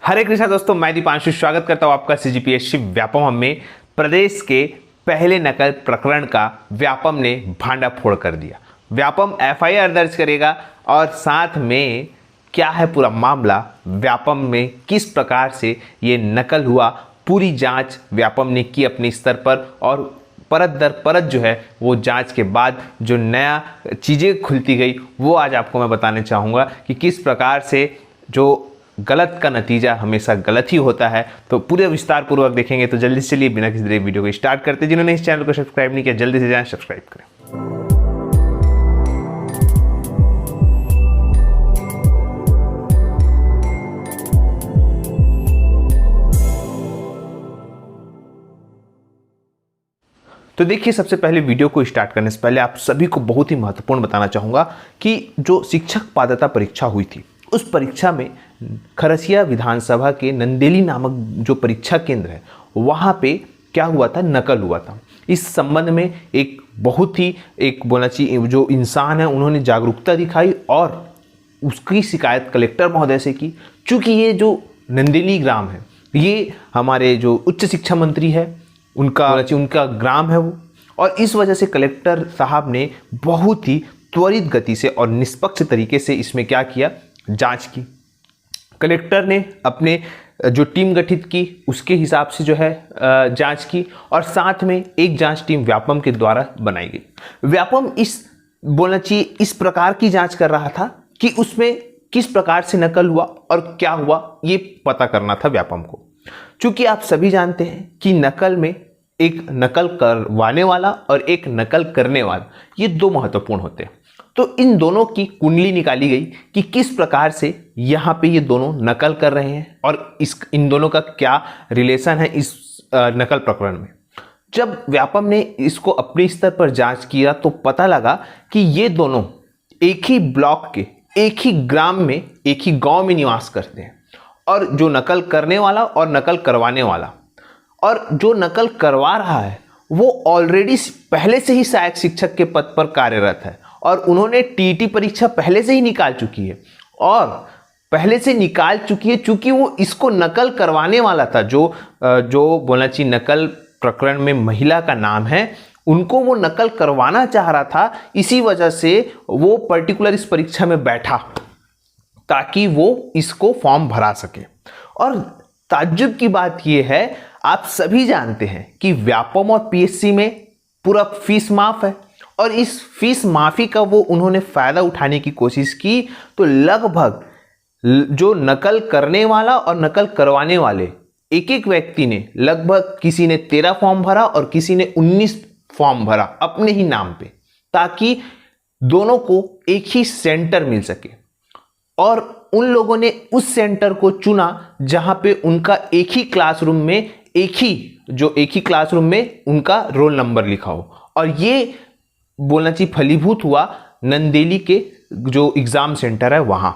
हरे कृष्णा दोस्तों, मैं दीपांशु स्वागत करता हूं आपका सीजीपीएससी व्यापम में। प्रदेश के पहले नकल प्रकरण का व्यापम ने भांडा फोड़ कर दिया। व्यापम एफआईआर दर्ज करेगा और साथ में क्या है पूरा मामला, व्यापम में किस प्रकार से ये नकल हुआ, पूरी जांच व्यापम ने की अपने स्तर पर और परत दर परत जो है वो जांच के बाद जो नया चीज़ें खुलती गई वो आज आपको मैं बताने चाहूँगा कि किस प्रकार से जो गलत का नतीजा हमेशा गलत ही होता है। तो पूरे विस्तार पूर्वक देखेंगे। तो जल्दी से चलिए बिना किसी देरी वीडियो को स्टार्ट करते हैं। जिन्होंने इस चैनल को सब्सक्राइब नहीं किया जल्दी से जाएं सब्सक्राइब करें। तो देखिए, सबसे पहले वीडियो को स्टार्ट करने से पहले आप सभी को बहुत ही महत्वपूर्ण बताना चाहूँगा कि जो शिक्षक पात्रता परीक्षा हुई थी उस परीक्षा में खरसिया विधानसभा के नंदेली नामक जो परीक्षा केंद्र है वहाँ पे क्या हुआ था, नकल हुआ था। इस संबंध में एक बहुत ही बोलना चाहिए जो इंसान है उन्होंने जागरूकता दिखाई और उसकी शिकायत कलेक्टर महोदय से की। चूँकि ये जो नंदेली ग्राम है ये हमारे जो उच्च शिक्षा मंत्री है उनका ग्राम है वो, और इस वजह से कलेक्टर साहब ने बहुत ही त्वरित गति से और निष्पक्ष तरीके से इसमें क्या किया, जांच की। कलेक्टर ने अपने जो टीम गठित की उसके हिसाब से जो है जांच की और साथ में एक जांच टीम व्यापम के द्वारा बनाई गई। व्यापम बोलना चाहिए इस प्रकार की जांच कर रहा था कि उसमें किस प्रकार से नकल हुआ और क्या हुआ ये पता करना था व्यापम को। चूंकि आप सभी जानते हैं कि नकल में एक नकल करवाने वाला और एक नकल करने वाला, ये दो महत्वपूर्ण होते हैं। तो इन दोनों की कुंडली निकाली गई कि किस प्रकार से यहाँ पे ये दोनों नकल कर रहे हैं और इन दोनों का क्या रिलेशन है इस नकल प्रकरण में। जब व्यापम ने इसको अपने स्तर पर जांच किया तो पता लगा कि ये दोनों एक ही ब्लॉक के एक ही ग्राम में एक ही गांव में निवास करते हैं, और जो नकल करने वाला और नकल करवाने वाला, और जो नकल करवा रहा है वो ऑलरेडी पहले से ही सहायक शिक्षक के पद पर कार्यरत है और उन्होंने टीईटी परीक्षा पहले से ही निकाल चुकी है और पहले से निकाल चुकी है। चूंकि वो इसको नकल करवाने वाला था, जो बोलना चाहिए नकल प्रकरण में महिला का नाम है, उनको वो नकल करवाना चाह रहा था। इसी वजह से वो पर्टिकुलर इस परीक्षा में बैठा ताकि वो इसको फॉर्म भरा सके। और ताज्जुब की बात यह है, आप सभी जानते हैं कि व्यापम और पीएससी में पूरा फीस माफ है और इस फीस माफी का वो उन्होंने फायदा उठाने की कोशिश की। तो लगभग जो नकल करने वाला और नकल करवाने वाले एक एक व्यक्ति ने लगभग किसी ने 13 फॉर्म भरा और किसी ने 19 फॉर्म भरा अपने ही नाम पे, ताकि दोनों को एक ही सेंटर मिल सके। और उन लोगों ने उस सेंटर को चुना जहां पे उनका एक ही क्लासरूम में उनका रोल नंबर लिखा हो। और ये बोलना चाहिए फलीभूत हुआ नंदेली के जो एग्जाम सेंटर है वहां।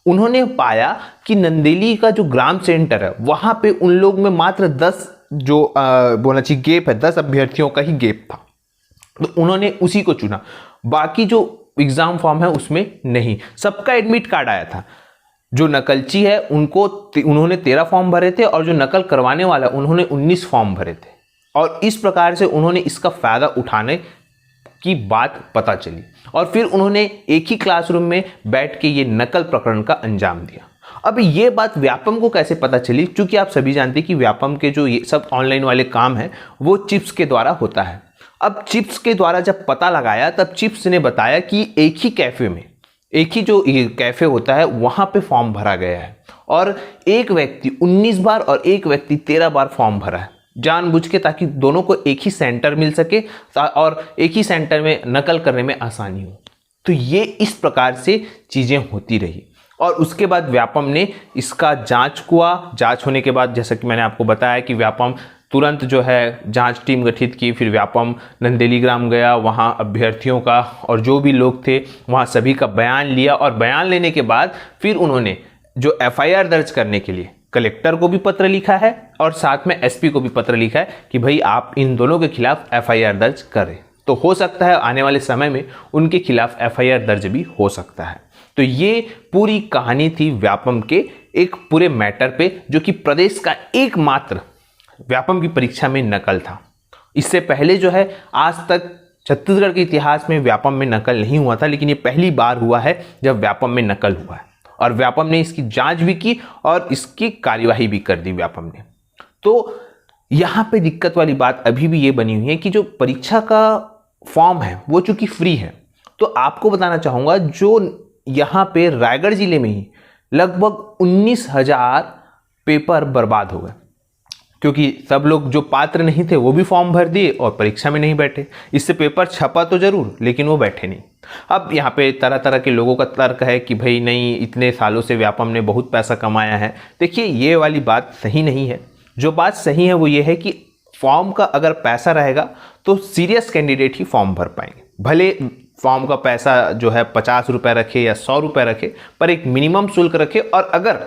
उन्होंने पाया कि नंदेली का जो ग्राम सेंटर है वहां पे उन लोग में मात्र 10 जो बोलना चाहिए गैप है, 10 अभ्यर्थियों का ही गैप था। तो उन्होंने उसी को चुना, बाकी जो एग्जाम फॉर्म है उसमें नहीं। सबका एडमिट कार्ड आया था। जो नकलची है उन्होंने 13 फॉर्म भरे थे और जो नकल करवाने वाला उन्होंने 19 फॉर्म भरे थे। और इस प्रकार से उन्होंने इसका फायदा उठाने की बात पता चली और फिर उन्होंने एक ही क्लासरूम में बैठ के ये नकल प्रकरण का अंजाम दिया। अब ये बात व्यापम को कैसे पता चली? क्योंकि आप सभी जानते हैं कि व्यापम के जो ये सब ऑनलाइन वाले काम है वो चिप्स के द्वारा होता है। अब चिप्स के द्वारा जब पता लगाया तब चिप्स ने बताया कि एक ही कैफे में, एक ही जो कैफे होता है वहां पे फॉर्म भरा गया है और एक व्यक्ति 19 बार और एक व्यक्ति 13 बार फॉर्म भरा है, जानबूझ के, ताकि दोनों को एक ही सेंटर मिल सके और एक ही सेंटर में नकल करने में आसानी हो। तो ये इस प्रकार से चीजें होती रही और उसके बाद व्यापम ने इसका जांच हुआ। जांच होने के बाद जैसा कि मैंने आपको बताया कि व्यापम तुरंत जो है जांच टीम गठित की। फिर व्यापम नंदेली ग्राम गया, वहाँ अभ्यर्थियों का और जो भी लोग थे वहाँ सभी का बयान लिया और बयान लेने के बाद फिर उन्होंने जो एफआईआर दर्ज करने के लिए कलेक्टर को भी पत्र लिखा है और साथ में एसपी को भी पत्र लिखा है कि भाई आप इन दोनों के खिलाफ एफआईआर दर्ज करें। तो हो सकता है आने वाले समय में उनके खिलाफ FIR दर्ज भी हो सकता है। तो ये पूरी कहानी थी व्यापम के एक पूरे मैटर पे, जो कि प्रदेश का एकमात्र व्यापम की परीक्षा में नकल था। इससे पहले जो है आज तक छत्तीसगढ़ के इतिहास में व्यापम में नकल नहीं हुआ था, लेकिन ये पहली बार हुआ है जब व्यापम में नकल हुआ है और व्यापम ने इसकी जांच भी की और इसकी कार्यवाही भी कर दी व्यापम ने। तो यहाँ पे दिक्कत वाली बात अभी भी ये बनी हुई है कि जो परीक्षा का फॉर्म है वो चूंकि फ्री है, तो आपको बताना चाहूँगा जो यहाँ पे रायगढ़ जिले में ही लगभग 19,000 पेपर बर्बाद हो गए, क्योंकि सब लोग जो पात्र नहीं थे वो भी फॉर्म भर दिए और परीक्षा में नहीं बैठे। इससे पेपर छपा तो जरूर, लेकिन वो बैठे नहीं। अब यहाँ पे तरह तरह के लोगों का तर्क है कि भाई नहीं, इतने सालों से व्यापम ने बहुत पैसा कमाया है। देखिए, ये वाली बात सही नहीं है। जो बात सही है वो ये है कि फॉर्म का अगर पैसा रहेगा तो सीरियस कैंडिडेट ही फॉर्म भर पाएंगे। भले फॉर्म का पैसा जो है 50 रुपये रखे या 100 रुपये रखे, पर एक मिनिमम शुल्क रखे, और अगर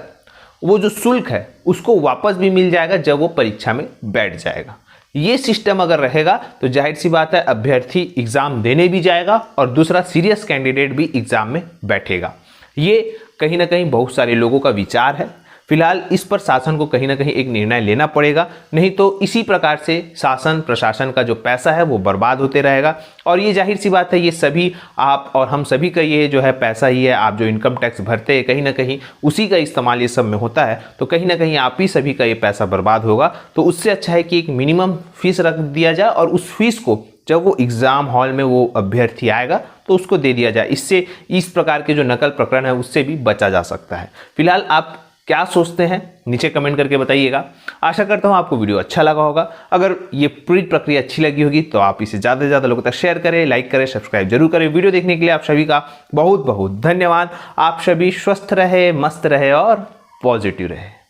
वो जो शुल्क है उसको वापस भी मिल जाएगा जब वो परीक्षा में बैठ जाएगा। ये सिस्टम अगर रहेगा तो जाहिर सी बात है अभ्यर्थी एग्जाम देने भी जाएगा और दूसरा सीरियस कैंडिडेट भी एग्जाम में बैठेगा। ये कहीं ना कहीं बहुत सारे लोगों का विचार है। फिलहाल इस पर शासन को कहीं ना कहीं एक निर्णय लेना पड़ेगा, नहीं तो इसी प्रकार से शासन प्रशासन का जो पैसा है वो बर्बाद होते रहेगा। और ये जाहिर सी बात है, ये सभी आप और हम सभी का ये जो है पैसा ही है। आप जो इनकम टैक्स भरते हैं कहीं ना कहीं उसी का इस्तेमाल ये सब में होता है, तो कहीं ना कहीं आप ही सभी का ये पैसा बर्बाद होगा। तो उससे अच्छा है कि एक मिनिमम फीस रख दिया जाए और उस फीस को जब वो एग्ज़ाम हॉल में वो अभ्यर्थी आएगा तो उसको दे दिया जाए। इससे इस प्रकार के जो नकल प्रकरण है उससे भी बचा जा सकता है। फिलहाल आप क्या सोचते हैं नीचे कमेंट करके बताइएगा। आशा करता हूं आपको वीडियो अच्छा लगा होगा। अगर ये पूरी प्रक्रिया अच्छी लगी होगी तो आप इसे ज़्यादा से ज़्यादा लोगों तक शेयर करें, लाइक करें, सब्सक्राइब जरूर करें। वीडियो देखने के लिए आप सभी का बहुत बहुत धन्यवाद। आप सभी स्वस्थ रहे, मस्त रहे और पॉजिटिव रहे।